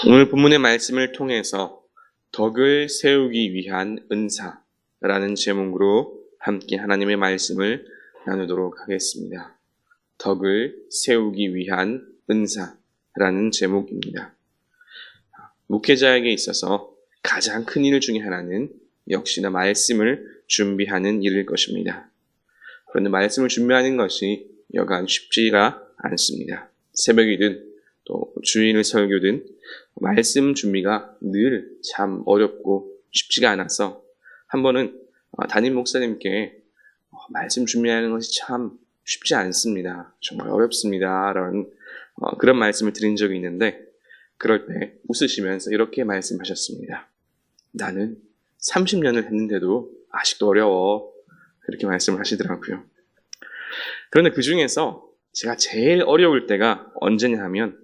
오늘 본문의 말씀을 통해서 덕을 세우기 위한 은사라는 제목으로 함께 하나님의 말씀을 나누도록 하겠습니다. 덕을 세우기 위한 은사라는 제목입니다. 목회자에게 있어서 가장 큰 일 중에 하나는 역시나 말씀을 준비하는 일일 것입니다. 그런데 말씀을 준비하는 것이 여간 쉽지가 않습니다. 새벽이든 또 주일 설교든 말씀 준비가 늘 참 어렵고 쉽지가 않아서 한 번은 담임 목사님께 말씀 준비하는 것이 참 쉽지 않습니다. 정말 어렵습니다. 라는 그런 말씀을 드린 적이 있는데 그럴 때 웃으시면서 이렇게 말씀하셨습니다. 나는 30년을 했는데도 아직도 어려워. 이렇게 말씀을 하시더라고요. 그런데 그 중에서 제가 제일 어려울 때가 언제냐 하면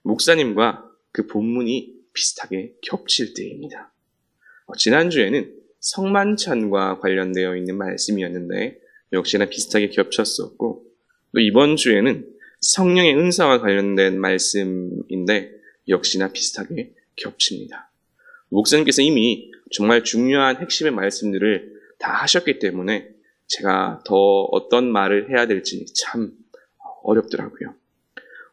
목사님과 그 본문이 비슷하게 겹칠 때입니다. 지난주에는 성만찬과 관련되어 있는 말씀이었는데 역시나 비슷하게 겹쳤었고 또 이번 주에는 성령의 은사와 관련된 말씀인데 역시나 비슷하게 겹칩니다. 목사님께서 이미 정말 중요한 핵심의 말씀들을 다 하셨기 때문에 제가 더 어떤 말을 해야 될지 참 어렵더라고요.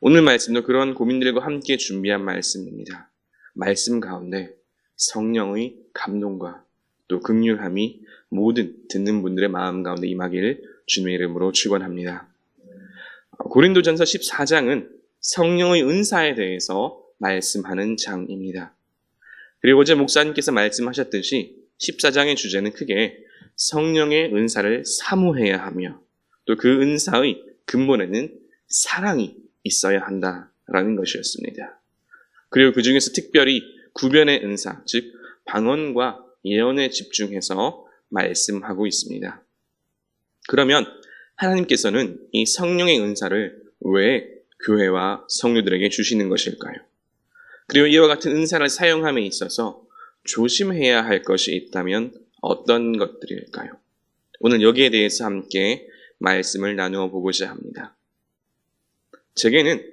오늘 말씀도 그런 고민들과 함께 준비한 말씀입니다. 말씀 가운데 성령의 감동과 또 긍휼함이 모든 듣는 분들의 마음 가운데 임하기를 주님의 이름으로 축원합니다. 고린도전서 14장은 성령의 은사에 대해서 말씀하는 장입니다. 그리고 어제 목사님께서 말씀하셨듯이 14장의 주제는 크게 성령의 은사를 사모해야 하며 또 그 은사의 근본에는 사랑이 있어야 한다라는 것이었습니다. 그리고 그 중에서 특별히 구변의 은사, 즉 방언과 예언에 집중해서 말씀하고 있습니다. 그러면 하나님께서는 이 성령의 은사를 왜 교회와 성도들에게 주시는 것일까요? 그리고 이와 같은 은사를 사용함에 있어서 조심해야 할 것이 있다면 어떤 것들일까요? 오늘 여기에 대해서 함께 말씀을 나누어 보고자 합니다. 제게는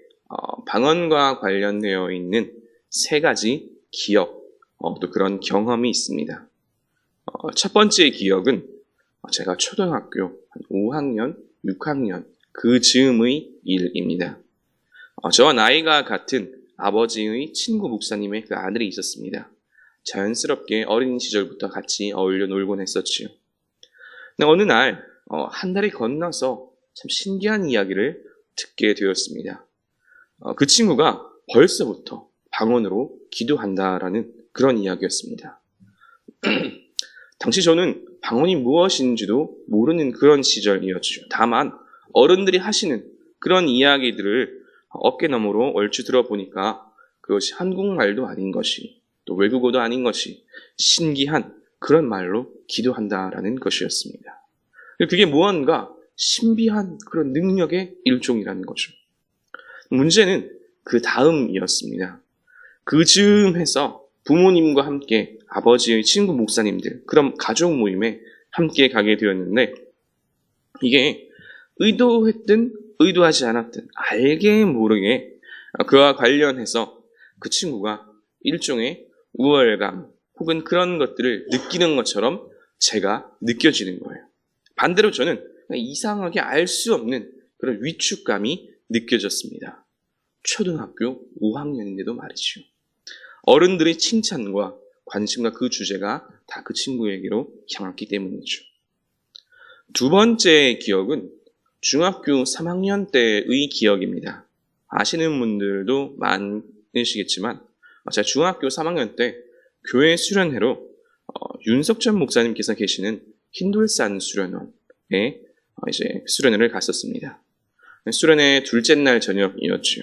방언과 관련되어 있는 세 가지 기억, 또 그런 경험이 있습니다. 첫 번째 기억은 제가 초등학교 한 5학년, 6학년 그 즈음의 일입니다. 저와 나이가 같은 아버지의 친구 목사님의 그 아들이 있었습니다. 자연스럽게 어린 시절부터 같이 어울려 놀곤 했었지요. 근데 어느 날 한 달이 건너서 참 신기한 이야기를 듣게 되었습니다. 그 친구가 벌써부터 방언으로 기도한다라는 그런 이야기였습니다. 당시 저는 방언이 무엇인지도 모르는 그런 시절이었죠. 다만 어른들이 하시는 그런 이야기들을 어깨너머로 얼추 들어보니까 그것이 한국말도 아닌 것이 또 외국어도 아닌 것이 신기한 그런 말로 기도한다라는 것이었습니다. 그게 무언가 신비한 그런 능력의 일종이라는 거죠. 문제는 그 다음이었습니다. 그 즈음해서 부모님과 함께 아버지의 친구 목사님들, 그런 가족 모임에 함께 가게 되었는데 이게 의도했든 의도하지 않았든 알게 모르게 그와 관련해서 그 친구가 일종의 우월감 혹은 그런 것들을 느끼는 것처럼 제가 느껴지는 거예요. 반대로 저는 이상하게 알 수 없는 그런 위축감이 느껴졌습니다. 초등학교 5학년인데도 말이죠. 어른들의 칭찬과 관심과 그 주제가 다 그 친구에게로 향했기 때문이죠. 두 번째 기억은 중학교 3학년 때의 기억입니다. 아시는 분들도 많으시겠지만 제가 중학교 3학년 때 교회 수련회로 윤석천 목사님께서 계시는 흰돌산 수련원에 이제 수련회를 갔었습니다. 수련회 둘째 날 저녁이었죠.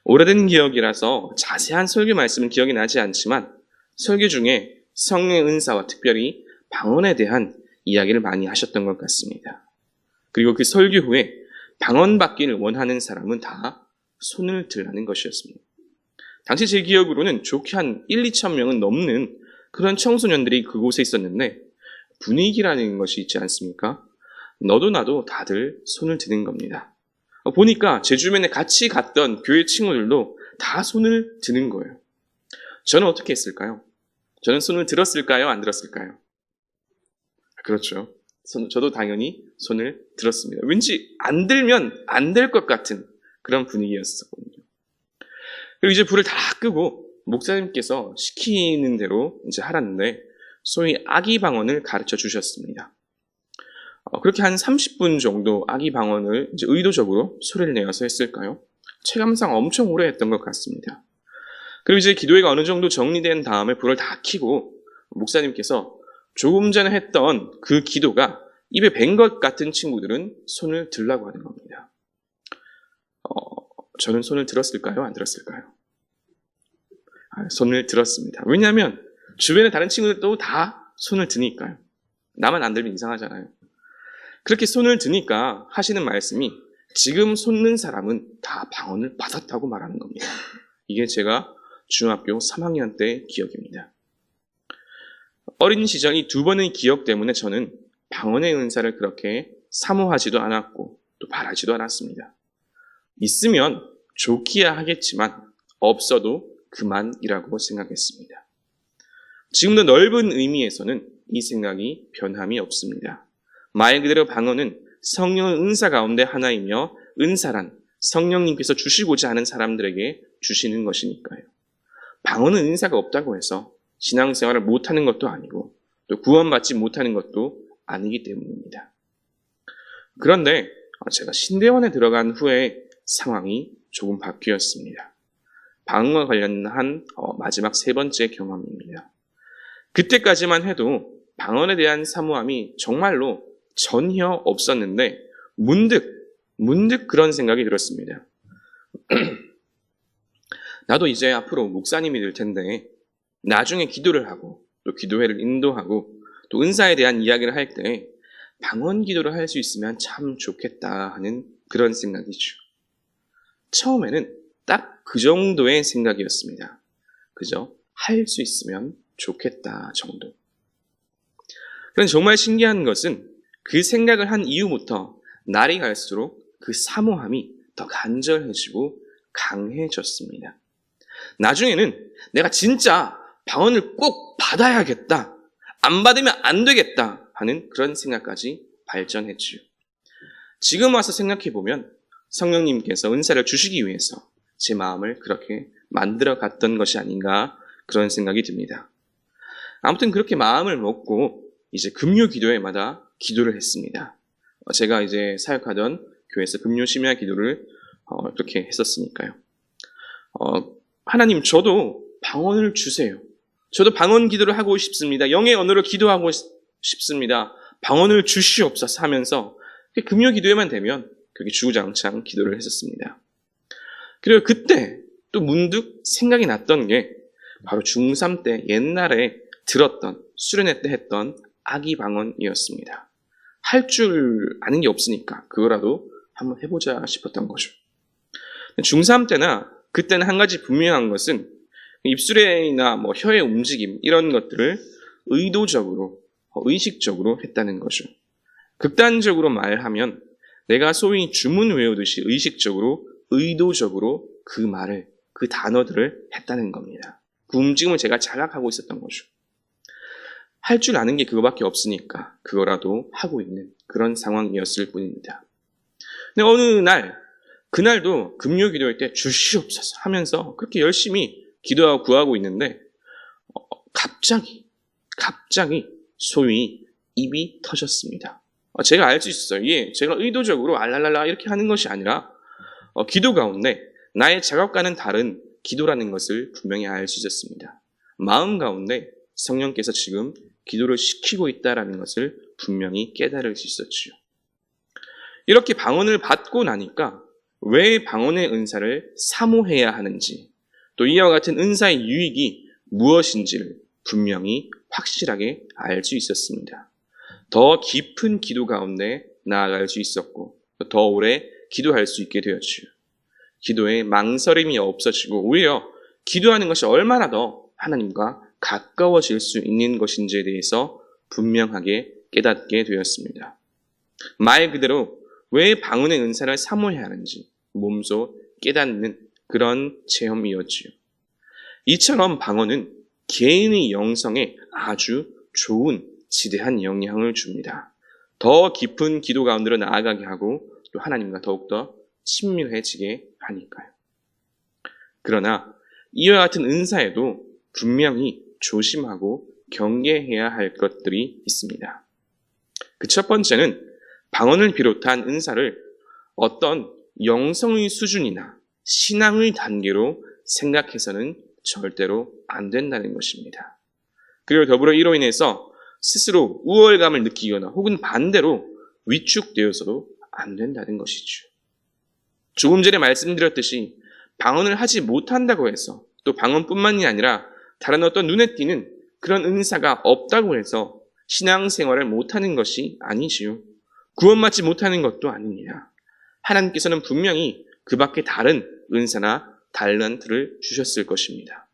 오래된 기억이라서 자세한 설교 말씀은 기억이 나지 않지만 설교 중에 성령의 은사와 특별히 방언에 대한 이야기를 많이 하셨던 것 같습니다. 그리고 그 설교 후에 방언 받기를 원하는 사람은 다 손을 들라는 것이었습니다. 당시 제 기억으로는 좋게 한 1, 2천 명은 넘는 그런 청소년들이 그곳에 있었는데 분위기라는 것이 있지 않습니까? 너도 나도 다들 손을 드는 겁니다. 보니까 제 주변에 같이 갔던 교회 친구들도 다 손을 드는 거예요. 저는 어떻게 했을까요? 저는 손을 들었을까요? 안 들었을까요? 그렇죠. 저도 당연히 손을 들었습니다. 왠지 안 들면 안 될 것 같은 그런 분위기였었거든요. 그리고 이제 불을 다 끄고 목사님께서 시키는 대로 이제 하라는데 소위 아기 방언을 가르쳐 주셨습니다. 그렇게 한 30분 정도 아기 방언을 이제 의도적으로 소리를 내어서 했을까요? 체감상 엄청 오래 했던 것 같습니다. 그리고 이제 기도회가 어느 정도 정리된 다음에 불을 다 켜고 목사님께서 조금 전에 했던 그 기도가 입에 밴 것 같은 친구들은 손을 들라고 하는 겁니다. 저는 손을 들었을까요? 안 들었을까요? 손을 들었습니다. 왜냐하면 주변에 다른 친구들도 다 손을 드니까요. 나만 안 들면 이상하잖아요. 그렇게 손을 드니까 하시는 말씀이 지금 솟는 사람은 다 방언을 받았다고 말하는 겁니다. 이게 제가 중학교 3학년 때 기억입니다. 어린 시절이 두 번의 기억 때문에 저는 방언의 은사를 그렇게 사모하지도 않았고 또 바라지도 않았습니다. 있으면 좋기야 하겠지만 없어도 그만이라고 생각했습니다. 지금도 넓은 의미에서는 이 생각이 변함이 없습니다. 말 그대로 방언은 성령의 은사 가운데 하나이며 은사란 성령님께서 주시고자 하는 사람들에게 주시는 것이니까요. 방언은 은사가 없다고 해서 신앙생활을 못하는 것도 아니고 또 구원받지 못하는 것도 아니기 때문입니다. 그런데 제가 신대원에 들어간 후에 상황이 조금 바뀌었습니다. 방언과 관련한 마지막 세 번째 경험입니다. 그때까지만 해도 방언에 대한 사모함이 정말로 전혀 없었는데 문득 그런 생각이 들었습니다. 나도 이제 앞으로 목사님이 될 텐데 나중에 기도를 하고 또 기도회를 인도하고 또 은사에 대한 이야기를 할 때 방언 기도를 할 수 있으면 참 좋겠다 하는 그런 생각이죠. 처음에는 딱 그 정도의 생각이었습니다. 그저 할 수 있으면 좋겠다 정도. 그런데 정말 신기한 것은 그 생각을 한 이후부터 날이 갈수록 그 사모함이 더 간절해지고 강해졌습니다. 나중에는 내가 진짜 방언을 꼭 받아야겠다, 안 받으면 안 되겠다 하는 그런 생각까지 발전했지요. 지금 와서 생각해보면 성령님께서 은사를 주시기 위해서 제 마음을 그렇게 만들어 갔던 것이 아닌가 그런 생각이 듭니다. 아무튼 그렇게 마음을 먹고 이제 금요 기도회마다 기도를 했습니다. 제가 이제 사역하던 교회에서 금요 심야 기도를 그렇게 했었으니까요. 하나님 저도 방언을 주세요. 저도 방언 기도를 하고 싶습니다. 영의 언어로 기도하고 싶습니다. 방언을 주시옵소서 하면서 금요 기도회만 되면 그렇게 주구장창 기도를 했었습니다. 그리고 그때 또 문득 생각이 났던 게 바로 중3 때 옛날에 들었던 수련회 때 했던 아기 방언이었습니다. 할 줄 아는 게 없으니까 그거라도 한번 해보자 싶었던 거죠. 중3 때나 그때는 한 가지 분명한 것은 입술이나 혀의 움직임 이런 것들을 의도적으로 의식적으로 했다는 거죠. 극단적으로 말하면 내가 소위 주문 외우듯이 의식적으로 의도적으로 그 말을 그 단어들을 했다는 겁니다. 그 움직임을 제가 자각하고 있었던 거죠. 할 줄 아는 게 그거밖에 없으니까 그거라도 하고 있는 그런 상황이었을 뿐입니다. 근데 어느 날 그날도 금요 기도할 때 주시옵소서 하면서 그렇게 열심히 기도하고 구하고 있는데 갑자기 소위 입이 터졌습니다. 제가 알 수 있었어요. 이게 제가 의도적으로 알랄랄라 이렇게 하는 것이 아니라 기도 가운데 나의 자각과는 다른 기도라는 것을 분명히 알 수 있었습니다. 마음 가운데 성령께서 지금 기도를 시키고 있다는 것을 분명히 깨달을 수 있었지요. 이렇게 방언을 받고 나니까 왜 방언의 은사를 사모해야 하는지 또 이와 같은 은사의 유익이 무엇인지를 분명히 확실하게 알 수 있었습니다. 더 깊은 기도 가운데 나아갈 수 있었고 더 오래 기도할 수 있게 되었지요. 기도에 망설임이 없어지고 오히려 기도하는 것이 얼마나 더 하나님과 가까워질 수 있는 것인지에 대해서 분명하게 깨닫게 되었습니다. 말 그대로 왜 방언의 은사를 사모해야 하는지 몸소 깨닫는 그런 체험이었지요. 이처럼 방언은 개인의 영성에 아주 좋은 지대한 영향을 줍니다. 더 깊은 기도 가운데로 나아가게 하고 또 하나님과 더욱더 친밀해지게 하니까요. 그러나 이와 같은 은사에도 분명히 조심하고 경계해야 할 것들이 있습니다. 그 첫 번째는 방언을 비롯한 은사를 어떤 영성의 수준이나 신앙의 단계로 생각해서는 절대로 안 된다는 것입니다. 그리고 더불어 이로 인해서 스스로 우월감을 느끼거나 혹은 반대로 위축되어서도 안 된다는 것이죠. 조금 전에 말씀드렸듯이 방언을 하지 못한다고 해서 또 방언뿐만이 아니라 다른 어떤 눈에 띄는 그런 은사가 없다고 해서 신앙생활을 못하는 것이 아니지요. 구원받지 못하는 것도 아닙니다. 하나님께서는 분명히 그 밖에 다른 은사나 달란트를 주셨을 것입니다.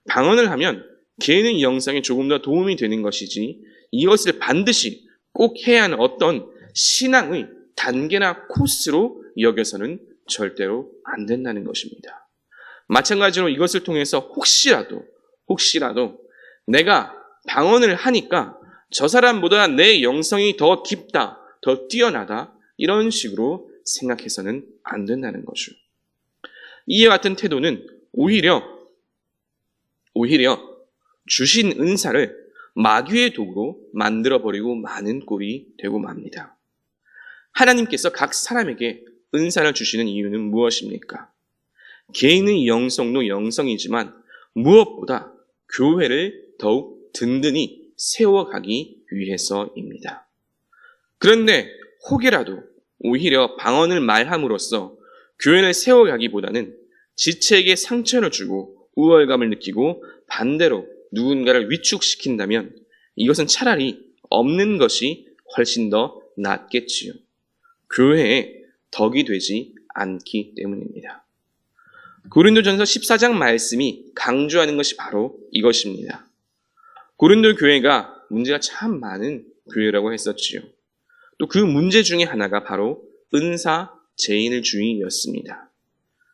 방언을 하면 개인의 영성에 조금 더 도움이 되는 것이지 이것을 반드시 꼭 해야 하는 어떤 신앙의 단계나 코스로 여겨서는 절대로 안 된다는 것입니다. 마찬가지로 이것을 통해서 혹시라도 내가 방언을 하니까 저 사람보다 내 영성이 더 깊다, 더 뛰어나다 이런 식으로 생각해서는 안 된다는 거죠. 이와 같은 태도는 오히려 주신 은사를 마귀의 도구로 만들어버리고 마는 꼴이 되고 맙니다. 하나님께서 각 사람에게 은사를 주시는 이유는 무엇입니까? 개인의 영성도 영성이지만 무엇보다 교회를 더욱 든든히 세워가기 위해서입니다. 그런데 혹여라도 오히려 방언을 말함으로써 교회를 세워가기보다는 지체에게 상처를 주고 우월감을 느끼고 반대로 누군가를 위축시킨다면 이것은 차라리 없는 것이 훨씬 더 낫겠지요. 교회에 덕이 되지 않기 때문입니다. 고린도전서 14장 말씀이 강조하는 것이 바로 이것입니다. 고린도 교회가 문제가 참 많은 교회라고 했었지요. 또 그 문제 중에 하나가 바로 은사 제인주의였습니다.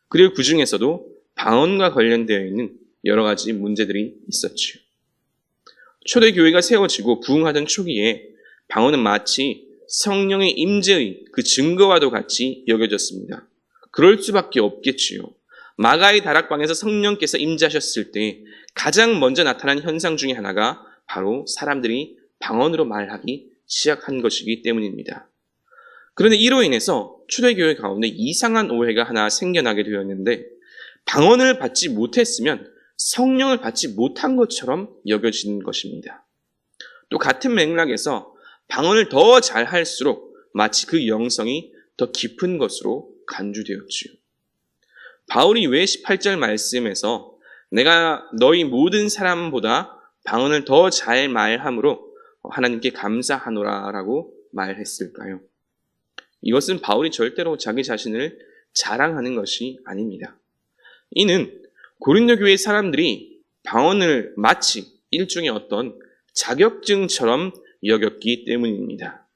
그리고 그 중에서도 방언과 관련되어 있는 여러 가지 문제들이 있었지요. 초대교회가 세워지고 부흥하던 초기에 방언은 마치 성령의 임재의 그 증거와도 같이 여겨졌습니다. 그럴 수밖에 없겠지요. 마가의 다락방에서 성령께서 임재하셨을 때 가장 먼저 나타난 현상 중에 하나가 바로 사람들이 방언으로 말하기 시작한 것이기 때문입니다. 그런데 이로 인해서 초대교회 가운데 이상한 오해가 하나 생겨나게 되었는데 방언을 받지 못했으면 성령을 받지 못한 것처럼 여겨지는 것입니다. 또 같은 맥락에서 방언을 더 잘할수록 마치 그 영성이 더 깊은 것으로 간주되었지요. 바울이 왜 18절 말씀에서 내가 너희 모든 사람보다 방언을 더 잘 말함으로 하나님께 감사하노라 라고 말했을까요? 이것은 바울이 절대로 자기 자신을 자랑하는 것이 아닙니다. 이는 고린도 교회 사람들이 방언을 마치 일종의 어떤 자격증처럼 여겼기 때문입니다.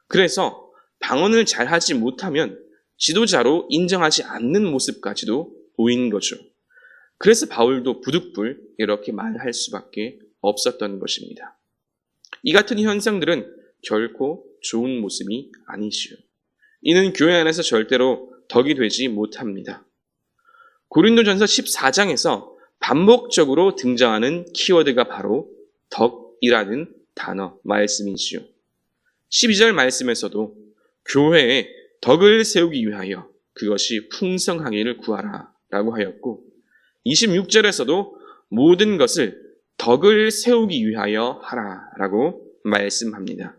그래서 방언을 잘하지 못하면 지도자로 인정하지 않는 모습까지도 보이는 거죠. 그래서 바울도 부득불 이렇게 말할 수밖에 없었던 것입니다. 이 같은 현상들은 결코 좋은 모습이 아니지요. 이는 교회 안에서 절대로 덕이 되지 못합니다. 고린도전서 14장에서 반복적으로 등장하는 키워드가 바로 덕이라는 단어 말씀이지요. 12절 말씀에서도 교회에 덕을 세우기 위하여 그것이 풍성하기를 구하라 라고 하였고 26절에서도 모든 것을 덕을 세우기 위하여 하라 라고 말씀합니다.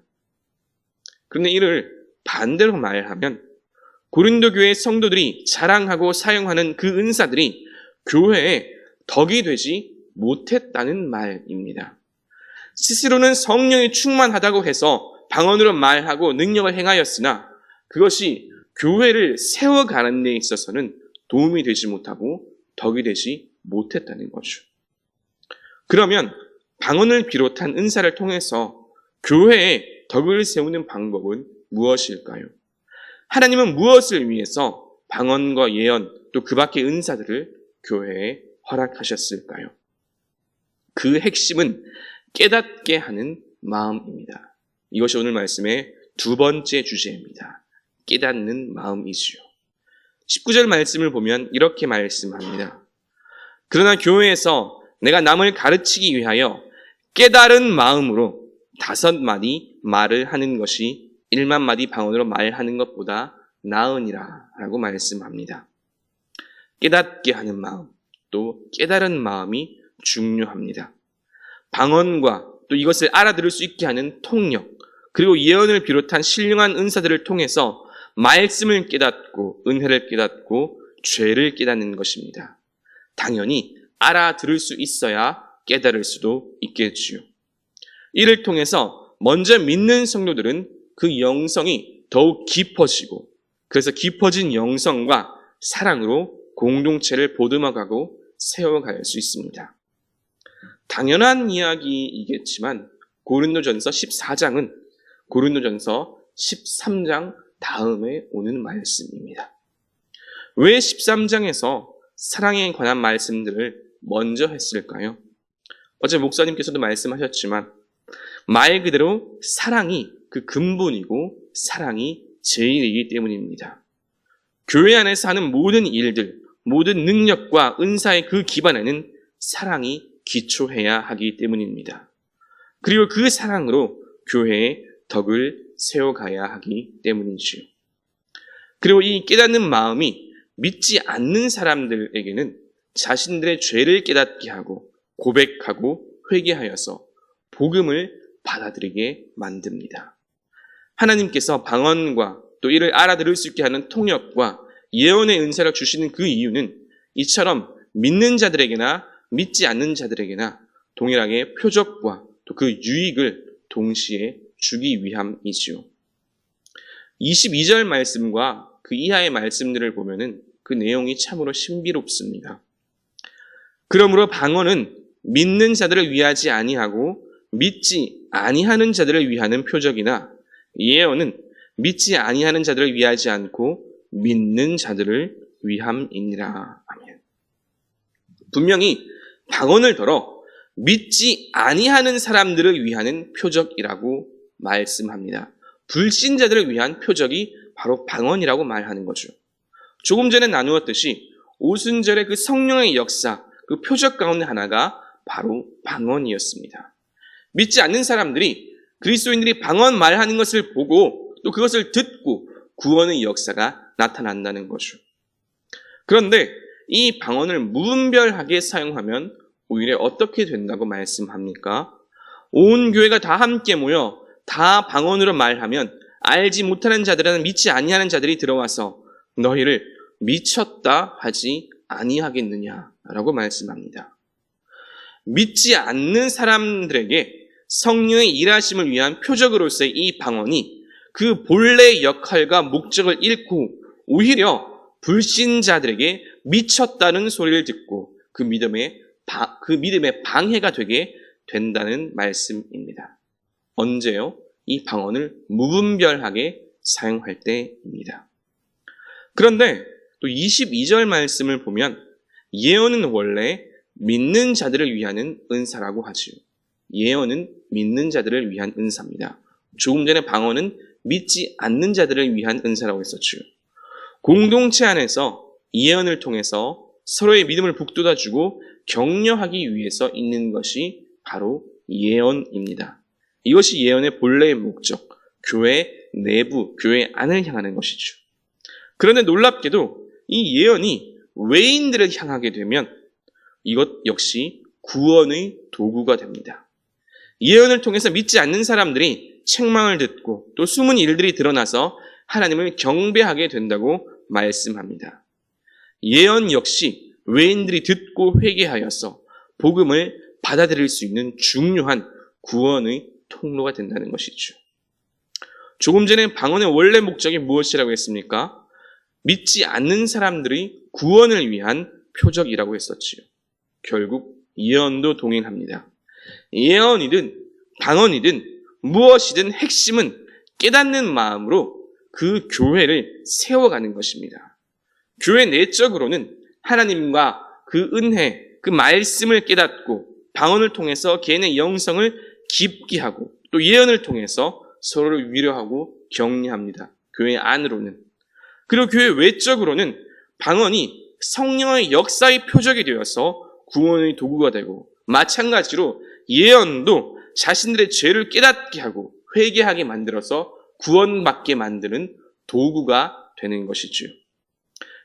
그런데 이를 반대로 말하면 고린도 교회 성도들이 자랑하고 사용하는 그 은사들이 교회에 덕이 되지 못했다는 말입니다. 스스로는 성령이 충만하다고 해서 방언으로 말하고 능력을 행하였으나 그것이 교회를 세워가는 데 있어서는 도움이 되지 못하고 덕이 되지 못했다는 거죠. 그러면 방언을 비롯한 은사를 통해서 교회에 덕을 세우는 방법은 무엇일까요? 하나님은 무엇을 위해서 방언과 예언 또 그 밖의 은사들을 교회에 허락하셨을까요? 그 핵심은 깨닫게 하는 마음입니다. 이것이 오늘 말씀의 두 번째 주제입니다. 깨닫는 마음이지요. 19절 말씀을 보면 이렇게 말씀합니다. 그러나 교회에서 내가 남을 가르치기 위하여 깨달은 마음으로 5마디 말을 하는 것이 1만 마디 방언으로 말하는 것보다 나으니라 라고 말씀합니다. 깨닫게 하는 마음, 또 깨달은 마음이 중요합니다. 방언과 또 이것을 알아들을 수 있게 하는 통력, 그리고 예언을 비롯한 신령한 은사들을 통해서 말씀을 깨닫고 은혜를 깨닫고 죄를 깨닫는 것입니다. 당연히 알아들을 수 있어야 깨달을 수도 있겠지요. 이를 통해서 먼저 믿는 성도들은 그 영성이 더욱 깊어지고, 그래서 깊어진 영성과 사랑으로 공동체를 보듬어가고 세워갈 수 있습니다. 당연한 이야기이겠지만 고린도전서 14장은 고린도전서 13장 다음에 오는 말씀입니다. 왜 13장에서 사랑에 관한 말씀들을 먼저 했을까요? 어제 목사님께서도 말씀하셨지만 말 그대로 사랑이 그 근본이고 사랑이 제일이기 때문입니다. 교회 안에서 하는 모든 일들, 모든 능력과 은사의 그 기반에는 사랑이 기초해야 하기 때문입니다. 그리고 그 사랑으로 교회의 덕을 세워가야 하기 때문이지요. 그리고 이 깨닫는 마음이 믿지 않는 사람들에게는 자신들의 죄를 깨닫게 하고 고백하고 회개하여서 복음을 받아들이게 만듭니다. 하나님께서 방언과 또 이를 알아들을 수 있게 하는 통역과 예언의 은사를 주시는 그 이유는 이처럼 믿는 자들에게나 믿지 않는 자들에게나 동일하게 표적과 또 그 유익을 동시에 주기 위함이지요. 22절 말씀과 그 이하의 말씀들을 보면은 그 내용이 참으로 신비롭습니다. 그러므로 방언은 믿는 자들을 위하지 아니하고 믿지 아니하는 자들을 위하는 표적이나 예언은 믿지 아니하는 자들을 위하지 않고 믿는 자들을 위함이니라. 아멘. 분명히 방언을 더러 믿지 아니하는 사람들을 위하는 표적이라고 말씀합니다. 불신자들을 위한 표적이 바로 방언이라고 말하는 거죠. 조금 전에 나누었듯이 오순절의 그 성령의 역사, 그 표적 가운데 하나가 바로 방언이었습니다. 믿지 않는 사람들이 그리스도인들이 방언 말하는 것을 보고 또 그것을 듣고 구원의 역사가 나타난다는 거죠. 그런데 이 방언을 무분별하게 사용하면 오히려 어떻게 된다고 말씀합니까? 온 교회가 다 함께 모여 다 방언으로 말하면 알지 못하는 자들은 믿지 아니하는 자들이 들어와서 너희를 미쳤다 하지 아니하겠느냐라고 말씀합니다. 믿지 않는 사람들에게 성령의 일하심을 위한 표적으로서의 이 방언이 그 본래의 역할과 목적을 잃고 오히려 불신자들에게 미쳤다는 소리를 듣고 그 믿음에 방해가 되게 된다는 말씀입니다. 언제요? 이 방언을 무분별하게 사용할 때입니다. 그런데 또 22절 말씀을 보면 예언은 원래 믿는 자들을 위한 은사라고 하지요. 예언은 믿는 자들을 위한 은사입니다. 조금 전에 방언은 믿지 않는 자들을 위한 은사라고 했었죠. 공동체 안에서 예언을 통해서 서로의 믿음을 북돋아주고 격려하기 위해서 있는 것이 바로 예언입니다. 이것이 예언의 본래의 목적, 교회 내부, 교회 안을 향하는 것이죠. 그런데 놀랍게도 이 예언이 외인들을 향하게 되면 이것 역시 구원의 도구가 됩니다. 예언을 통해서 믿지 않는 사람들이 책망을 듣고 또 숨은 일들이 드러나서 하나님을 경배하게 된다고 말씀합니다. 예언 역시 외인들이 듣고 회개하여서 복음을 받아들일 수 있는 중요한 구원의 통로가 된다는 것이죠. 조금 전에 방언의 원래 목적이 무엇이라고 했습니까? 믿지 않는 사람들의 구원을 위한 표적이라고 했었지요. 결국 예언도 동행합니다. 예언이든 방언이든 무엇이든 핵심은 깨닫는 마음으로 그 교회를 세워가는 것입니다. 교회 내적으로는 하나님과 그 은혜, 그 말씀을 깨닫고 방언을 통해서 개인의 영성을 깊게 하고 또 예언을 통해서 서로를 위로하고 격려합니다. 교회 안으로는. 그리고 교회 외적으로는 방언이 성령의 역사의 표적이 되어서 구원의 도구가 되고, 마찬가지로 예언도 자신들의 죄를 깨닫게 하고 회개하게 만들어서 구원받게 만드는 도구가 되는 것이죠.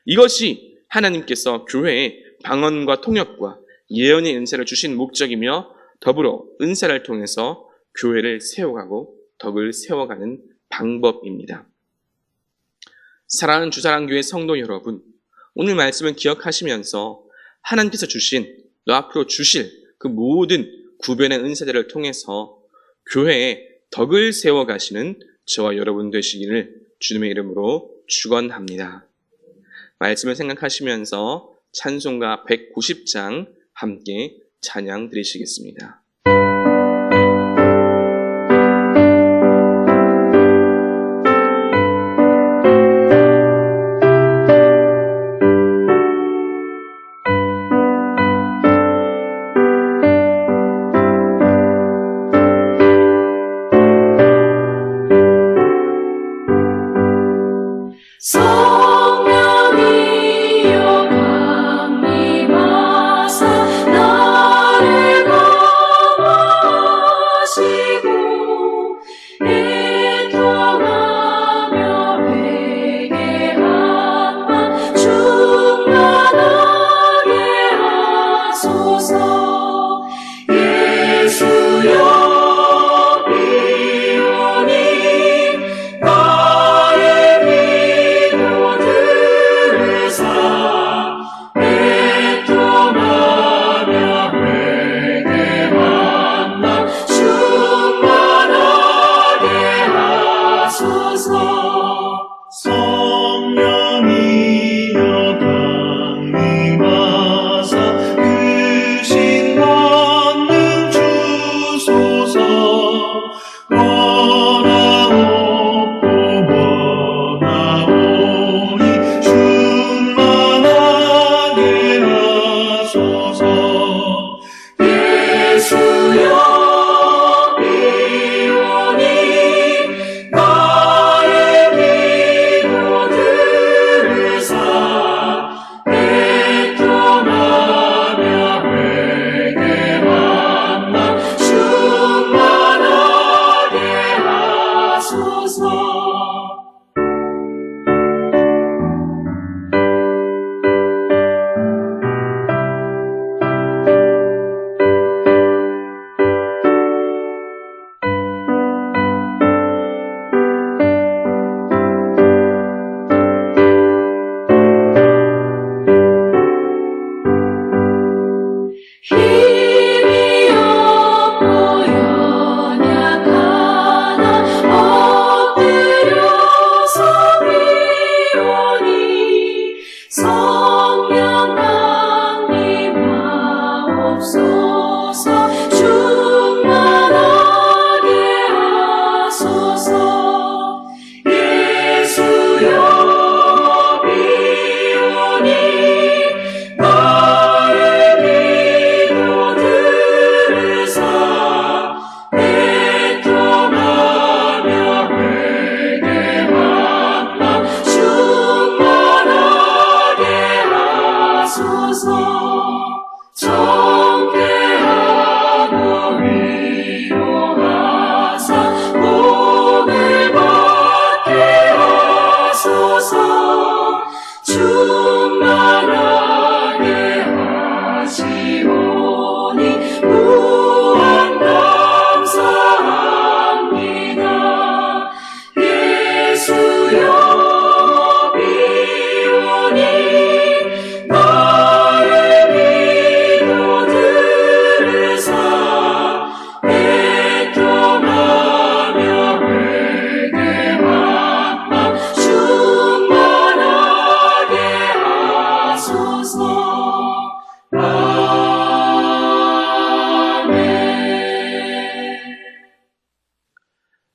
이것이 하나님께서 교회에 방언과 통역과 예언의 은사를 주신 목적이며, 더불어 은사를 통해서 교회를 세워가고 덕을 세워가는 방법입니다. 사랑하는 주사랑교회 성도 여러분, 오늘 말씀을 기억하시면서 하나님께서 주신, 또 앞으로 주실 그 모든 구변의 은사들을 통해서 교회에 덕을 세워가시는 저와 여러분 되시기를 주님의 이름으로 축원합니다. 말씀을 생각하시면서 찬송가 190장 함께 찬양 드리시겠습니다.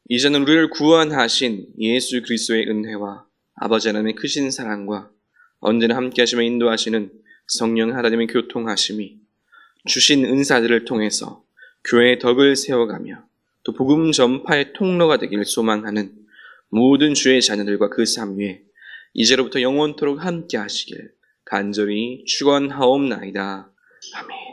이제는 우리를 구원하신 예수 그리스도의 은혜와 아버지 하나님의 크신 사랑과 언제나 함께 하시며 인도하시는 성령 하나님의 교통하심이 주신 은사들을 통해서 교회의 덕을 세워가며 또 복음 전파의 통로가 되길 소망하는 모든 주의 자녀들과 그 삶 위에 이제로부터 영원토록 함께 하시길 간절히 축원하옵나이다. 아멘.